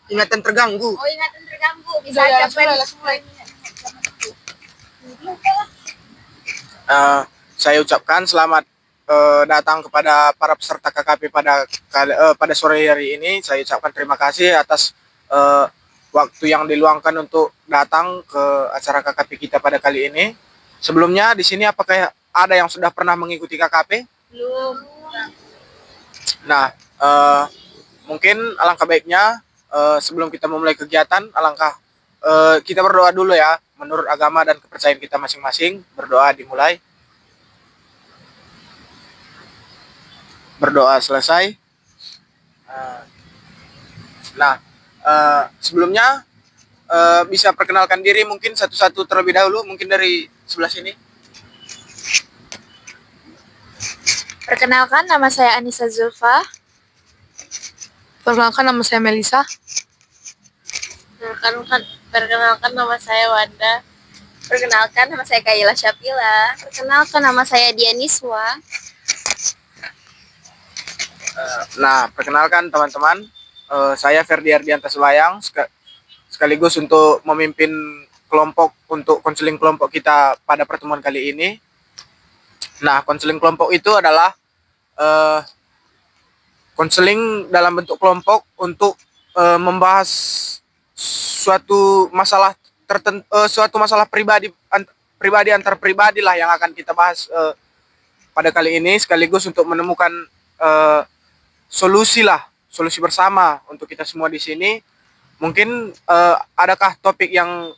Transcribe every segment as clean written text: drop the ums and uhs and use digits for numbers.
ingatan terganggu. Oh, ingatan terganggu. Bisa aja langsung mulai. Saya ucapkan selamat datang kepada para peserta KKP pada sore hari ini. Saya ucapkan terima kasih atas waktu yang diluangkan untuk datang ke acara KKP kita pada kali ini. Sebelumnya di sini apakah ada yang sudah pernah mengikuti KKP? belum. Nah, mungkin alangkah baiknya sebelum kita memulai kegiatan, kita berdoa dulu ya. Menurut agama dan kepercayaan kita masing-masing, berdoa dimulai. Berdoa selesai. Nah, sebelumnya bisa perkenalkan diri mungkin satu-satu terlebih dahulu, mungkin dari sebelah sini. Perkenalkan, nama saya Anissa Zulfa. Perkenalkan, nama saya Melisa. Perkenalkan, nama saya Wanda. Perkenalkan, nama saya Kayla Syapila. Perkenalkan, nama saya Dianiswa. Nah, perkenalkan teman-teman, saya Ferdi Ardianta Sulayang, sekaligus untuk memimpin kelompok untuk konseling kelompok kita pada pertemuan kali ini. Nah, konseling kelompok itu adalah konseling dalam bentuk kelompok untuk membahas suatu masalah pribadi antar pribadi lah yang akan kita bahas pada kali ini, sekaligus untuk menemukan solusi bersama untuk kita semua di sini. Mungkin adakah topik yang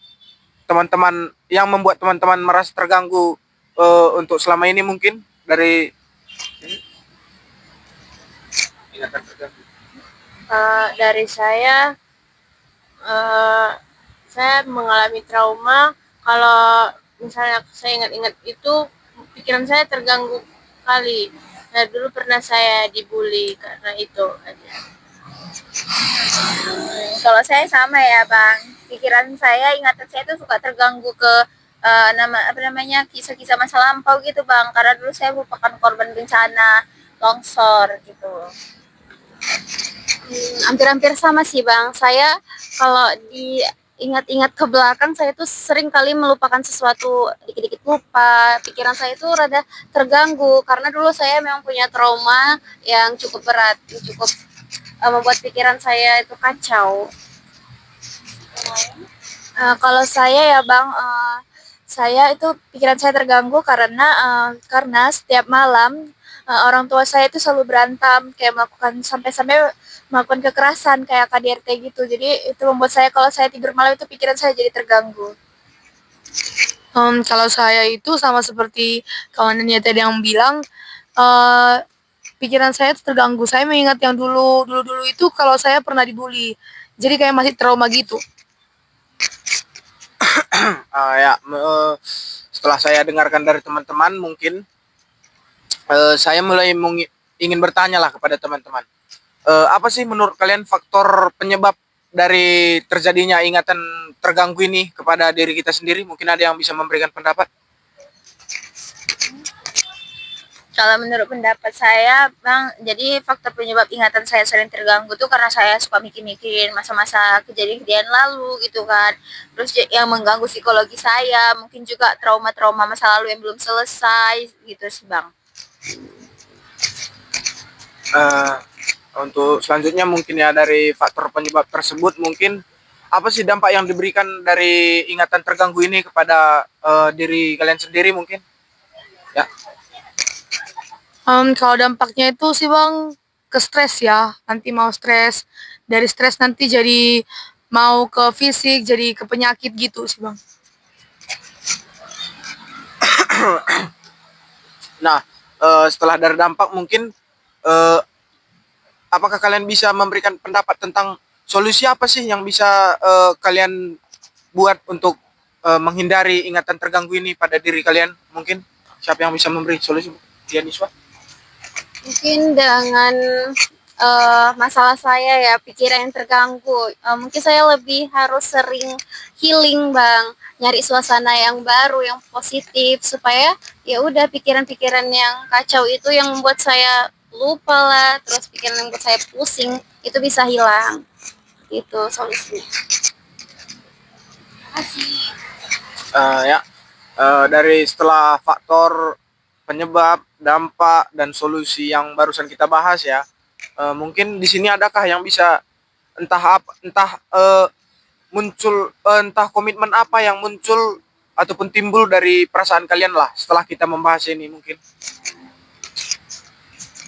membuat teman-teman merasa terganggu untuk selama ini, mungkin dari ingatan terganggu? Dari saya mengalami trauma. Kalau misalnya saya ingat-ingat itu, pikiran saya terganggu kali. Nah, dulu pernah saya dibully karena itu aja. Kalau saya sama ya, Bang. Pikiran saya, ingatan saya tuh suka terganggu ke kisah-kisah masa lampau gitu, Bang. Karena dulu saya merupakan korban bencana longsor gitu. Hampir-hampir sama sih, Bang. Saya kalau diingat-ingat ke belakang, saya tuh sering kali melupakan sesuatu, dikit-dikit lupa. Pikiran saya tuh rada terganggu karena dulu saya memang punya trauma yang cukup berat, yang cukup membuat pikiran saya itu kacau. Kalau saya ya, Bang, saya itu pikiran saya terganggu karena setiap malam orang tua saya itu selalu berantem, kayak sampai melakukan kekerasan kayak KDRT gitu. Jadi itu membuat saya, kalau saya tidur malam itu pikiran saya jadi terganggu. Kalau saya itu sama seperti kawannya tadi yang bilang, pikiran saya itu terganggu. Saya mengingat yang dulu itu kalau saya pernah dibully. Jadi kayak masih trauma gitu. Setelah saya dengarkan dari teman-teman, mungkin saya mulai ingin bertanya lah kepada teman-teman. Apa sih menurut kalian faktor penyebab dari terjadinya ingatan terganggu ini kepada diri kita sendiri? Mungkin ada yang bisa memberikan pendapat? Kalau menurut pendapat saya, Bang, jadi faktor penyebab ingatan saya sering terganggu tuh karena saya suka mikir-mikirin masa-masa kejadian-kejadian lalu gitu kan. Terus yang mengganggu psikologi saya, mungkin juga trauma-trauma masa lalu yang belum selesai gitu sih, Bang. Untuk selanjutnya mungkin ya, dari faktor penyebab tersebut, mungkin apa sih dampak yang diberikan dari ingatan terganggu ini kepada diri kalian sendiri mungkin? Ya. Kalau dampaknya itu sih, Bang, ke stres ya. Nanti mau stres, dari stres nanti jadi mau ke fisik, jadi ke penyakit gitu sih, Bang. Nah, setelah dari dampak, mungkin apakah kalian bisa memberikan pendapat tentang solusi apa sih yang bisa kalian buat untuk menghindari ingatan terganggu ini pada diri kalian? Mungkin siapa yang bisa memberi solusi? Dianiswa? Mungkin dengan masalah saya ya, pikiran yang terganggu, mungkin saya lebih harus sering healing, Bang, nyari suasana yang baru, yang positif, supaya ya udah pikiran-pikiran yang kacau itu yang membuat saya lupa lah, terus pikiran yang membuat saya pusing itu bisa hilang. Itu solusinya. Ya, dari setelah faktor penyebab, dampak, dan solusi yang barusan kita bahas ya, mungkin di sini adakah yang bisa entah muncul entah komitmen apa yang muncul ataupun timbul dari perasaan kalian lah setelah kita membahas ini mungkin.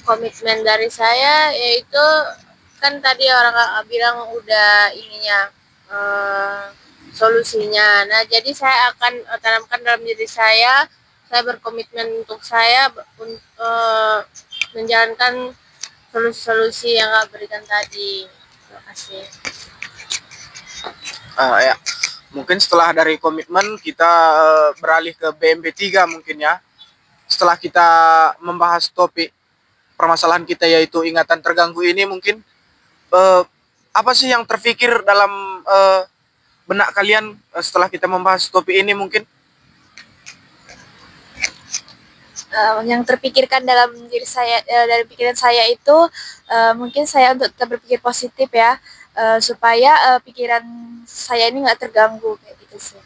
Komitmen dari saya yaitu kan tadi orang bilang udah ininya eh, solusinya. Nah, jadi saya akan tanamkan dalam diri saya berkomitmen untuk saya menjalankan solusi-solusi yang Kak berikan tadi. Terima kasih. Ya, mungkin setelah dari komitmen kita beralih ke BMP 3 mungkin ya. Setelah kita membahas topik permasalahan kita yaitu ingatan terganggu ini mungkin apa sih yang terfikir dalam benak kalian setelah kita membahas topik ini mungkin? Yang terpikirkan dalam diri saya dari pikiran saya itu mungkin saya untuk tetap berpikir positif ya supaya pikiran saya ini nggak terganggu kayak gitu sih.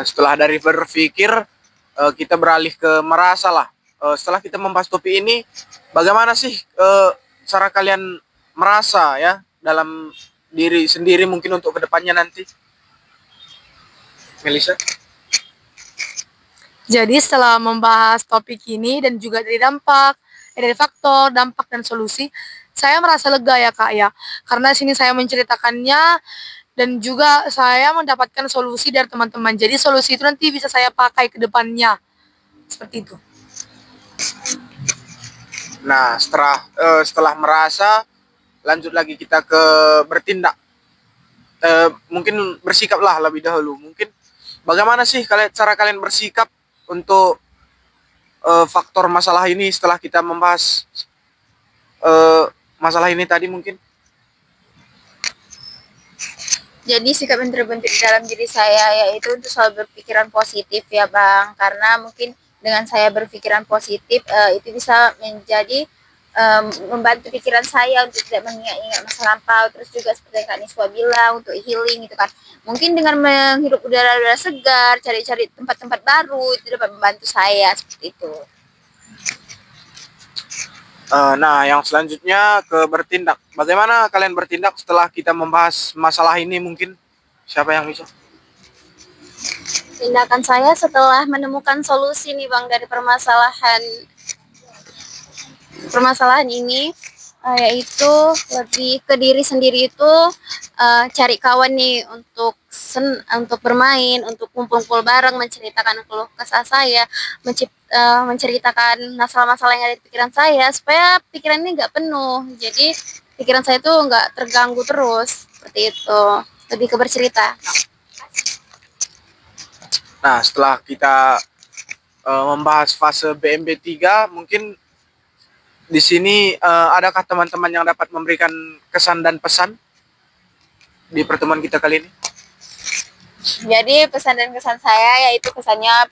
Setelah dari berpikir kita beralih ke merasa lah. Setelah kita membahas topik ini, bagaimana sih cara kalian merasa ya dalam diri sendiri mungkin untuk kedepannya nanti? Melisa? Jadi setelah membahas topik ini dan juga dari faktor, dampak dan solusi, saya merasa lega ya Kak ya. Karena sini saya menceritakannya dan juga saya mendapatkan solusi dari teman-teman. Jadi solusi itu nanti bisa saya pakai ke depannya. Seperti itu. Nah, setelah merasa, lanjut lagi kita ke bertindak. Mungkin bersikaplah lebih dahulu. Mungkin bagaimana sih cara kalian bersikap untuk faktor masalah ini setelah kita membahas masalah ini tadi mungkin? Jadi sikap yang terbentuk di dalam diri saya yaitu untuk selalu berpikiran positif ya Bang, karena mungkin dengan saya berpikiran positif itu bisa menjadi membantu pikiran saya untuk tidak mengingat-ingat masa lampau, terus juga seperti yang Kak Niswa bilang untuk healing gitu kan. Mungkin dengan menghirup udara-udara segar, cari-cari tempat-tempat baru itu dapat membantu saya seperti itu. Nah, yang selanjutnya ke bertindak. Bagaimana kalian bertindak setelah kita membahas masalah ini mungkin? Siapa yang bisa? Tindakan saya setelah menemukan solusi nih Bang dari permasalahan ini yaitu lebih ke diri sendiri itu cari kawan nih untuk bermain, untuk kumpul-kumpul bareng, menceritakan keluh kesah saya, menceritakan masalah-masalah yang ada di pikiran saya supaya pikiran ini nggak penuh. Jadi pikiran saya tuh nggak terganggu terus seperti itu. Lebih ke bercerita. Nah, setelah kita membahas fase BMB 3, mungkin di sini adakah teman-teman yang dapat memberikan kesan dan pesan di pertemuan kita kali ini? Jadi pesan dan kesan saya yaitu kesannya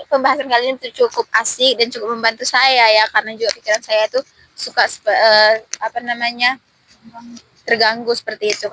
pembahasan kali ini itu cukup asik dan cukup membantu saya ya, karena juga pikiran saya tuh suka terganggu seperti itu.